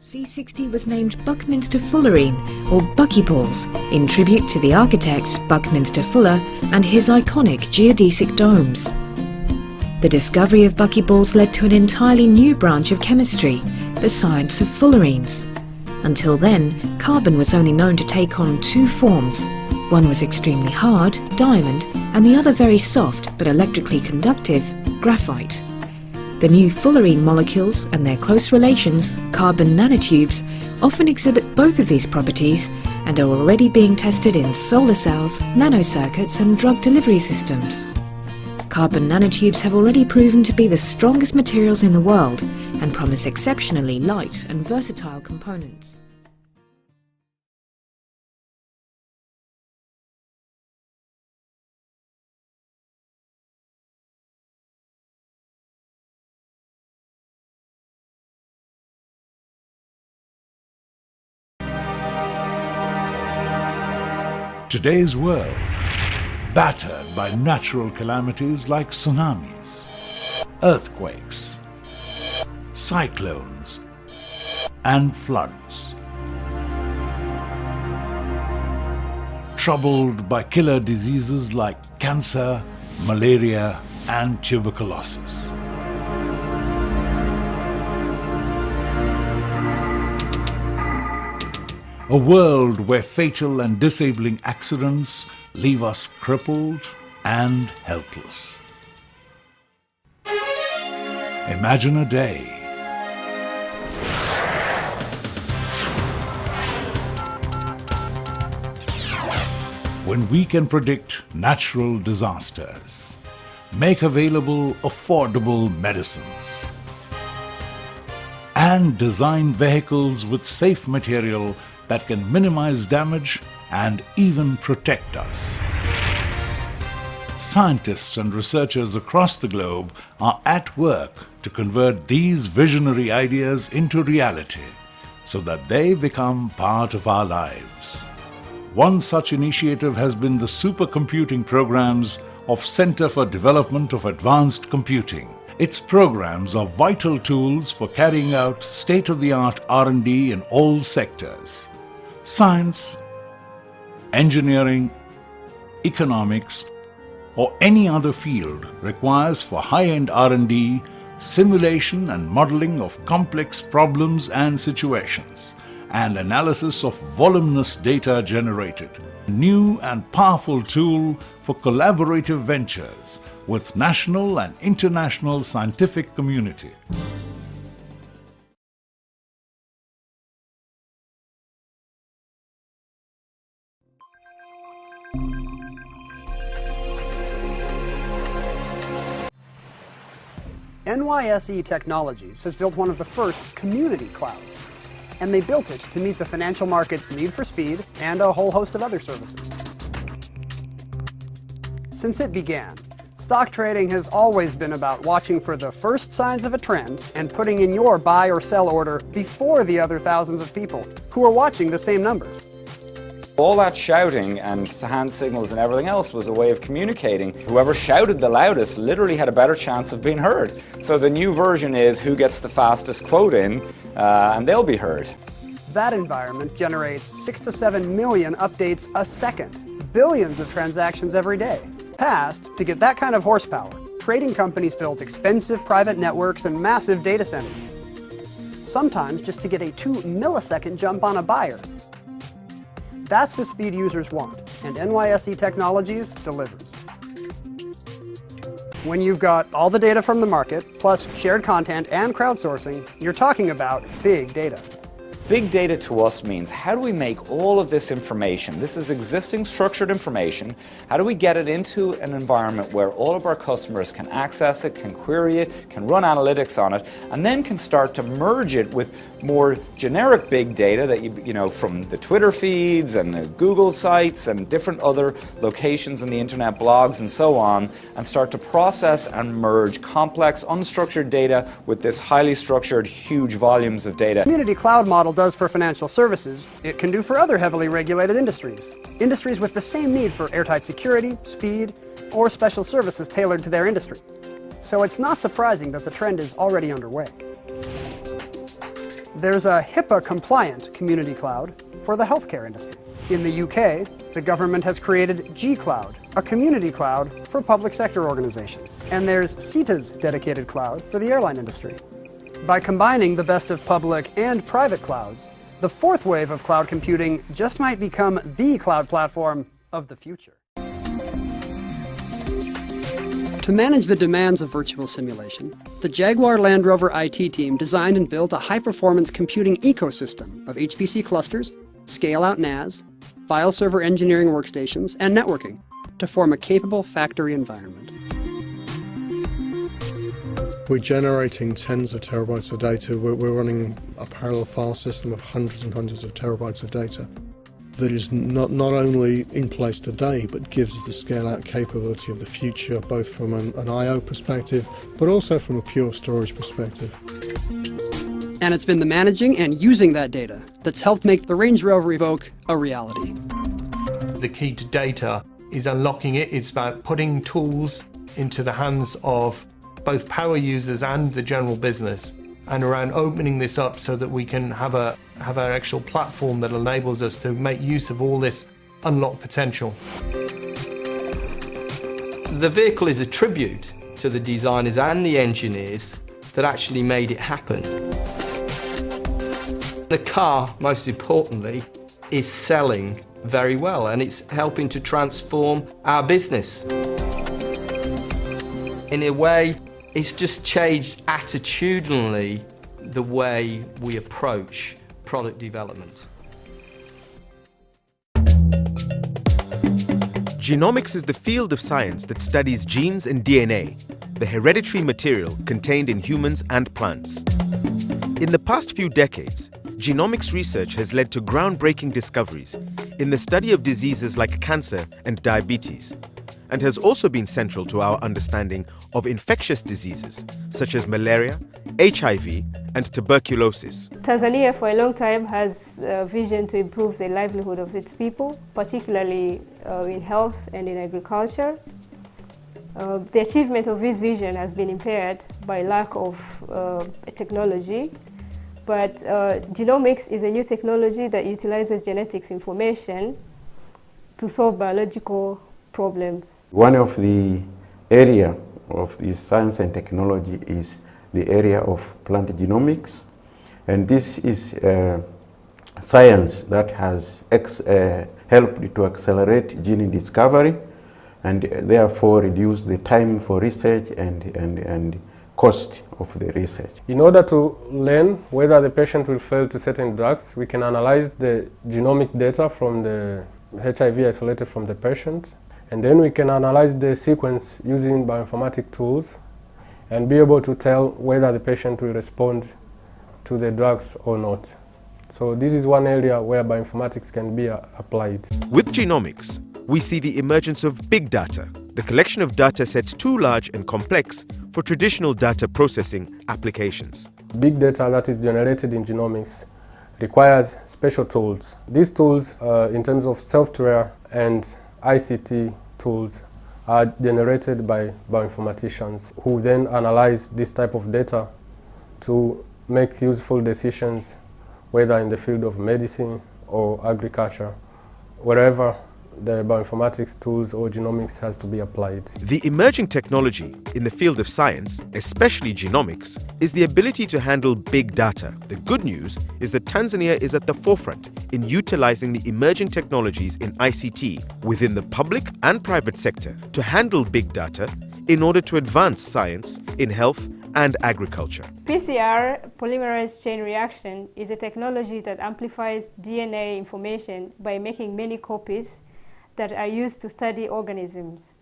C60 was named Buckminster Fullerene, or Buckyballs, in tribute to the architect Buckminster Fuller and his iconic geodesic domes. The discovery of buckyballs led to an entirely new branch of chemistry, the science of fullerenes. Until then, carbon was only known to take on two forms. One was extremely hard, diamond, and the other very soft but electrically conductive, graphite. The new fullerene molecules and their close relations, carbon nanotubes, often exhibit both of these properties and are already being tested in solar cells, nanocircuits and drug delivery systems. Carbon nanotubes have already proven to be the strongest materials in the world and promise exceptionally light and versatile components. Today's world, battered by natural calamities like tsunamis, earthquakes, cyclones, and floods. Troubled by killer diseases like cancer, malaria, and tuberculosis. A world where fatal and disabling accidents leave us crippled and helpless. Imagine a day when we can predict natural disasters, make available affordable medicines, and design vehicles with safe material that can minimize damage and even protect us. Scientists and researchers across the globe are at work to convert these visionary ideas into reality so that they become part of our lives. One such initiative has been the supercomputing programs of Center for Development of Advanced Computing. Its programs are vital tools for carrying out state-of-the-art R&D in all sectors. Science, engineering, economics, or any other field requires for high-end R&D, simulation and modeling of complex problems and situations, and analysis of voluminous data generated. A new and powerful tool for collaborative ventures with national and international scientific community. NYSE Technologies has built one of the first community clouds, and they built it to meet the financial market's need for speed and a whole host of other services. Since it began, stock trading has always been about watching for the first signs of a trend and putting in your buy or sell order before the other thousands of people who are watching the same numbers. All that shouting and hand signals and everything else was a way of communicating. Whoever shouted the loudest literally had a better chance of being heard. So the new version is who gets the fastest quote in, and they'll be heard. That environment generates 6 to 7 million updates a second, billions of transactions every day. Past, to get that kind of horsepower, trading companies built expensive private networks and massive data centers. Sometimes just to get a 2-millisecond jump on a buyer. That's the speed users want, and NYSE Technologies delivers. When you've got all the data from the market, plus shared content and crowdsourcing, you're talking about big data. Big data to us means how do we make all of this information, this is existing structured information, how do we get it into an environment where all of our customers can access it, can query it, can run analytics on it, and then can start to merge it with more generic big data that you know from the Twitter feeds and the Google sites and different other locations in the internet, blogs and so on, and start to process and merge complex unstructured data with this highly structured huge volumes of data. Community cloud model does for financial services, it can do for other heavily regulated industries. Industries with the same need for airtight security, speed, or special services tailored to their industry. So it's not surprising that the trend is already underway. There's a HIPAA-compliant community cloud for the healthcare industry. In the UK, the government has created G-Cloud, a community cloud for public sector organizations. And there's CETA's dedicated cloud for the airline industry. By combining the best of public and private clouds, the fourth wave of cloud computing just might become the cloud platform of the future. To manage the demands of virtual simulation, the Jaguar Land Rover IT team designed and built a high-performance computing ecosystem of HPC clusters, scale-out NAS, file server engineering workstations, and networking to form a capable factory environment. We're generating tens of terabytes of data. We're running a parallel file system of hundreds and hundreds of terabytes of data that is not only in place today, but gives us the scale-out capability of the future, both from an I/O perspective, but also from a pure storage perspective. And it's been the managing and using that data that's helped make the Range Rover Evoque a reality. The key to data is unlocking it. It's about putting tools into the hands of both power users and the general business, and around opening this up so that we can have an actual platform that enables us to make use of all this unlocked potential. The vehicle is a tribute to the designers and the engineers that actually made it happen. The car, most importantly, is selling very well, and it's helping to transform our business. In a way, it's just changed attitudinally the way we approach product development. Genomics is the field of science that studies genes and DNA, the hereditary material contained in humans and plants. In the past few decades, genomics research has led to groundbreaking discoveries in the study of diseases like cancer and diabetes, and has also been central to our understanding of infectious diseases such as malaria, HIV, and tuberculosis. Tanzania for a long time has a vision to improve the livelihood of its people, particularly in health and in agriculture. The achievement of this vision has been impaired by lack of technology, but genomics is a new technology that utilizes genetics information to solve biological problems. One of the area of this science and technology is the area of plant genomics, and this is science that has helped to accelerate gene discovery and therefore reduce the time for research and cost of the research. In order to learn whether the patient will fail to certain drugs, we can analyze the genomic data from the HIV isolated from the patient, and then we can analyze the sequence using bioinformatic tools and be able to tell whether the patient will respond to the drugs or not. So this is one area where bioinformatics can be applied. With genomics, we see the emergence of big data, the collection of data sets too large and complex for traditional data processing applications. Big data that is generated in genomics requires special tools. These tools, in terms of software and ICT tools, are generated by bioinformaticians who then analyze this type of data to make useful decisions, whether in the field of medicine or agriculture, wherever the bioinformatics tools or genomics has to be applied. The emerging technology in the field of science, especially genomics, is the ability to handle big data. The good news is that Tanzania is at the forefront in utilizing the emerging technologies in ICT within the public and private sector to handle big data in order to advance science in health and agriculture. PCR, polymerase chain reaction, is a technology that amplifies DNA information by making many copies that are used to study organisms.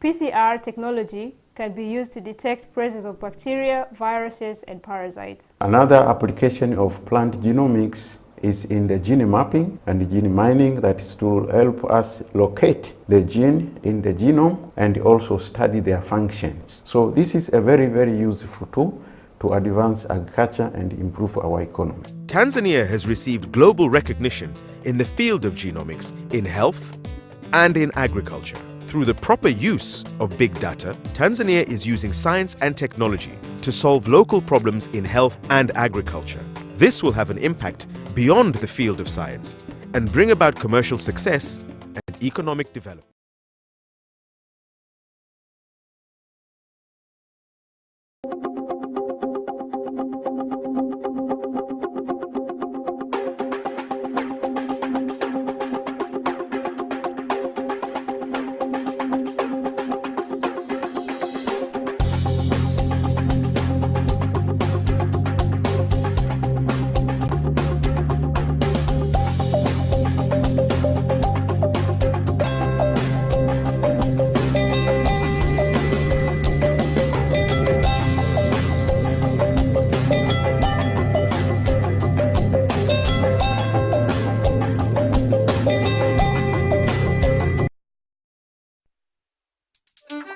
PCR technology can be used to detect presence of bacteria, viruses, and parasites. Another application of plant genomics is in the gene mapping and gene mining, that is to help us locate the gene in the genome and also study their functions. So this is a very, very useful tool to advance agriculture and improve our economy. Tanzania has received global recognition in the field of genomics in health and in agriculture. Through the proper use of big data, Tanzania is using science and technology to solve local problems in health and agriculture. This will have an impact beyond the field of science and bring about commercial success and economic development.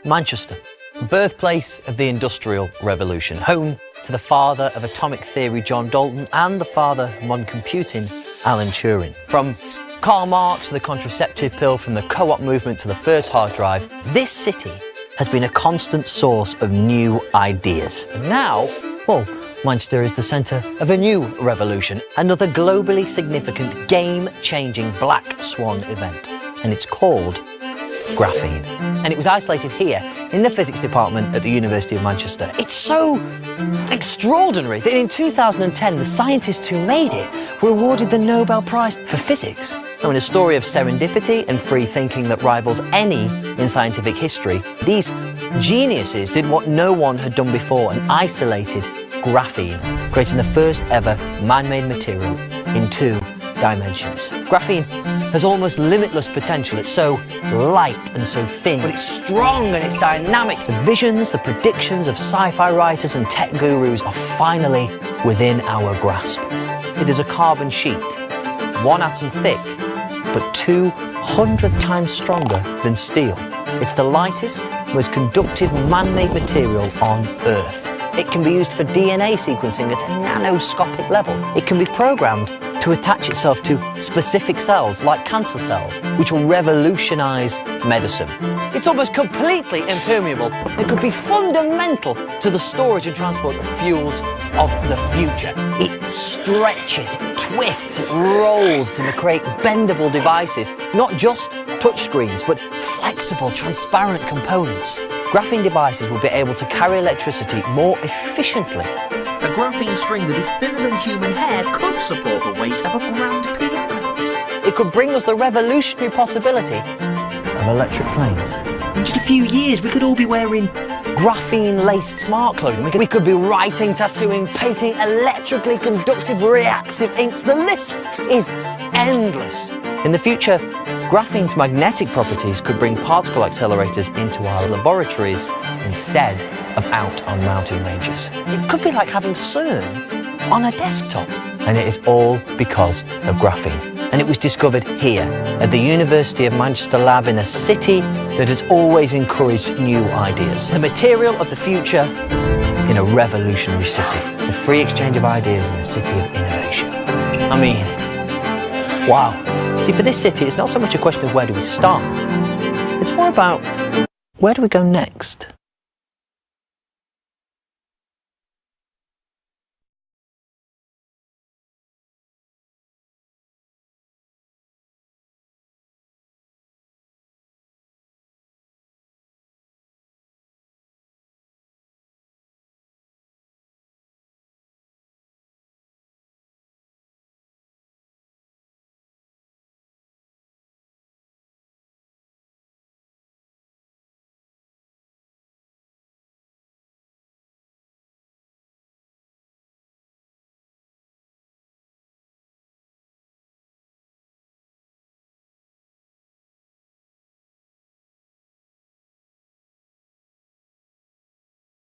Manchester, birthplace of the Industrial Revolution, home to the father of atomic theory, John Dalton, and the father of modern computing, Alan Turing. From Karl Marx to the contraceptive pill, from the co-op movement to the first hard drive, this city has been a constant source of new ideas. And now, well, Manchester is the centre of a new revolution, another globally significant, game-changing black swan event, and it's called graphene. And it was isolated here in the physics department at the University of Manchester. It's so extraordinary that in 2010 the scientists who made it were awarded the Nobel Prize for Physics. Now, in a story of serendipity and free thinking that rivals any in scientific history, these geniuses did what no one had done before and isolated graphene, creating the first ever man-made material in 2 dimensions. Graphene has almost limitless potential. It's so light and so thin, but it's strong and it's dynamic. The visions, the predictions of sci-fi writers and tech gurus are finally within our grasp. It is a carbon sheet, 1 atom thick, but 200 times stronger than steel. It's the lightest, most conductive man-made material on Earth. It can be used for DNA sequencing at a nanoscopic level. It can be programmed to attach itself to specific cells, like cancer cells, which will revolutionise medicine. It's almost completely impermeable and could be fundamental to the storage and transport of fuels of the future. It stretches, it twists, it rolls to create bendable devices, not just touchscreens, but flexible, transparent components. Graphene devices will be able to carry electricity more efficiently. A graphene string that is thinner than human hair could support the weight of a grand piano. It could bring us the revolutionary possibility of electric planes. In just a few years, we could all be wearing graphene-laced smart clothing. We could be writing, tattooing, painting electrically conductive reactive inks. The list is endless. In the future, graphene's magnetic properties could bring particle accelerators into our laboratories instead of out on mountain ranges. It could be like having CERN on a desktop. And it is all because of graphene. And it was discovered here at the University of Manchester lab in a city that has always encouraged new ideas. The material of the future in a revolutionary city. It's a free exchange of ideas in a city of innovation. I mean, wow. See, for this city, it's not so much a question of where do we start. It's more about where do we go next?